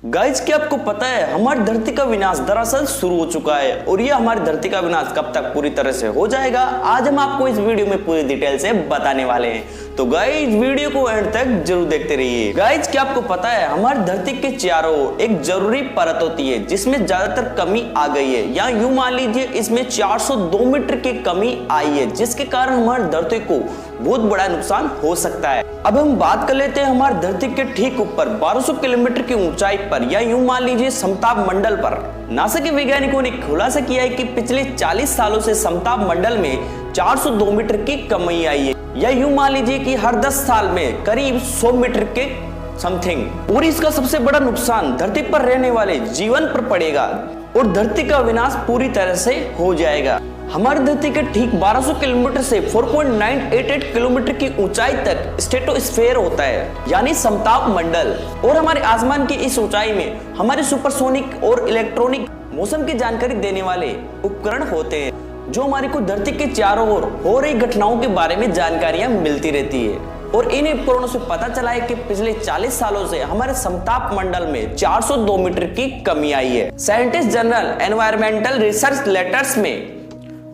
Guys, क्या आपको पता है हमारी धरती का विनाश दरअसल शुरू हो चुका है और ये हमारी धरती का विनाश कब तक पूरी तरह से हो जाएगा, आज हम आपको इस वीडियो में पूरी डिटेल से बताने वाले हैं। तो गाइस, वीडियो को एंड तक जरूर देखते रहिए। गाइस, क्या आपको पता है हमारी धरती के चारों ओर एक जरूरी परत होती है जिसमें ज्यादातर कमी आ गई है, या यूं मान लीजिए इसमें 402 मीटर की कमी आई है, जिसके कारण हमारी धरती को बहुत बड़ा नुकसान हो सकता है। अब हम बात कर लेते हैं हमारी धरती के ठीक ऊपर 1200 किलोमीटर की ऊंचाई पर, या यूं मान लीजिए समताप मंडल पर नासा के वैज्ञानिकों ने खुलासा किया है कि पिछले 40 सालों से समताप मंडल में 402 मीटर की कमी आई है, या यूं मान लीजिए कि हर 10 साल में करीब 100 मीटर के समथिंग। और इसका सबसे बड़ा नुकसान धरती पर रहने वाले जीवन पर पड़ेगा और धरती का विनाश पूरी तरह से हो जाएगा। हमारी धरती के ठीक 1200 किलोमीटर से 4.988 किलोमीटर की ऊंचाई तक स्ट्रेटोस्फेयर होता है, यानी समताप मंडल। और हमारे आसमान की इस ऊंचाई में हमारे सुपरसोनिक और इलेक्ट्रॉनिक मौसम की जानकारी देने वाले उपकरण होते हैं, जो हमारी को धरती के चारों ओर हो रही घटनाओं के बारे में जानकारियां मिलती रहती है। और इन उपकरणों से पता चला है कि पिछले 40 सालों से हमारे समताप मंडल में 402 मीटर की कमी आई है। Scientist general environmental research letters में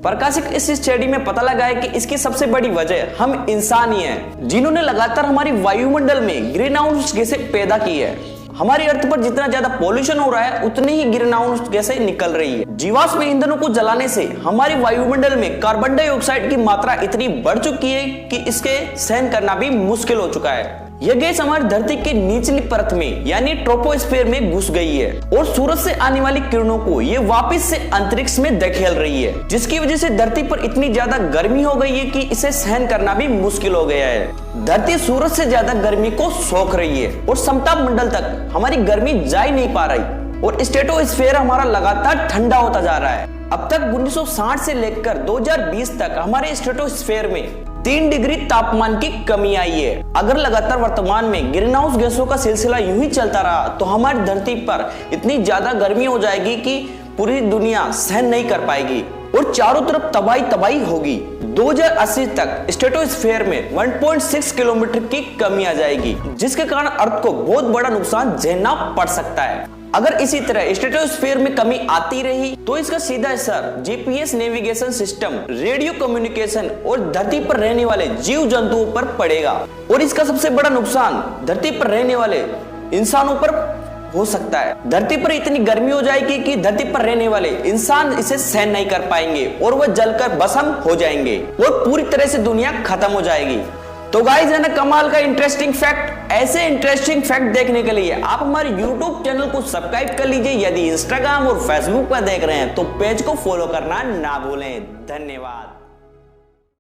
प्रकाशित इस स्टडी में पता लगा है कि इसकी सबसे बड़ी वजह हम इंसान ही हैं, जिन्होंने लगातार हमारी वायुमंडल में ग्रीन हाउस गैसें पैदा की है। हमारी अर्थ पर जितना ज्यादा पॉल्यूशन हो रहा है उतनी ही ग्रीन हाउस गैसें निकल रही है। जीवाश्म ईंधनों को जलाने से हमारी वायुमंडल में कार्बन डाइऑक्साइड की मात्रा इतनी बढ़ चुकी है कि इसके सहन करना भी मुश्किल हो चुका है। यह गैस हमारी धरती के निचली परत में यानी ट्रोपोस्फीयर में घुस गई है और सूरज से आने वाली किरणों को ये वापस से अंतरिक्ष में धकेल रही है, जिसकी वजह से धरती पर इतनी ज्यादा गर्मी हो गई है कि इसे सहन करना भी मुश्किल हो गया है। धरती सूरज से ज्यादा गर्मी को सोख रही है और समताप मंडल तक हमारी गर्मी जा ही नहीं पा रही और स्ट्रेटोस्फीयर हमारा लगातार ठंडा होता जा रहा है। अब तक 1960 से लेकर 2020 तक हमारे स्ट्रेटोस्फीयर में 3 डिग्री तापमान की कमी आई है। अगर लगातार वर्तमान में ग्रीन हाउस गैसों का सिलसिला यूं ही चलता रहा तो हमारी धरती पर इतनी ज्यादा गर्मी हो जाएगी कि पूरी दुनिया सहन नहीं कर पाएगी और चारों तरफ तबाही होगी। 2080 तक स्ट्रेटोस्फीयर में 1.6 किलोमीटर की कमी आ जाएगी, जिसके कारण अर्थ को बहुत बड़ा नुकसान झेलना पड़ सकता है। अगर इसी तरह स्ट्रेटोस्फीयर में कमी आती रही तो इसका सीधा असर GPS navigation system, radio communication और धरती पर रहने वाले जीव जंतुओं पर पड़ेगा। और इसका सबसे बड़ा नुकसान धरती पर रहने वाले इंसानों पर हो सकता है। धरती पर इतनी गर्मी हो जाएगी कि धरती पर रहने वाले इंसान इसे सहन नहीं कर पाएंगे और वह जलकर भस्म हो जाएंगे और पूरी तरह से दुनिया खत्म हो जाएगी। तो गाइस, है ना कमाल का इंटरेस्टिंग फैक्ट। ऐसे इंटरेस्टिंग फैक्ट देखने के लिए आप हमारे यूट्यूब चैनल को सब्सक्राइब कर लीजिए। यदि इंस्टाग्राम और फेसबुक पर देख रहे हैं तो पेज को फॉलो करना ना भूलें। धन्यवाद।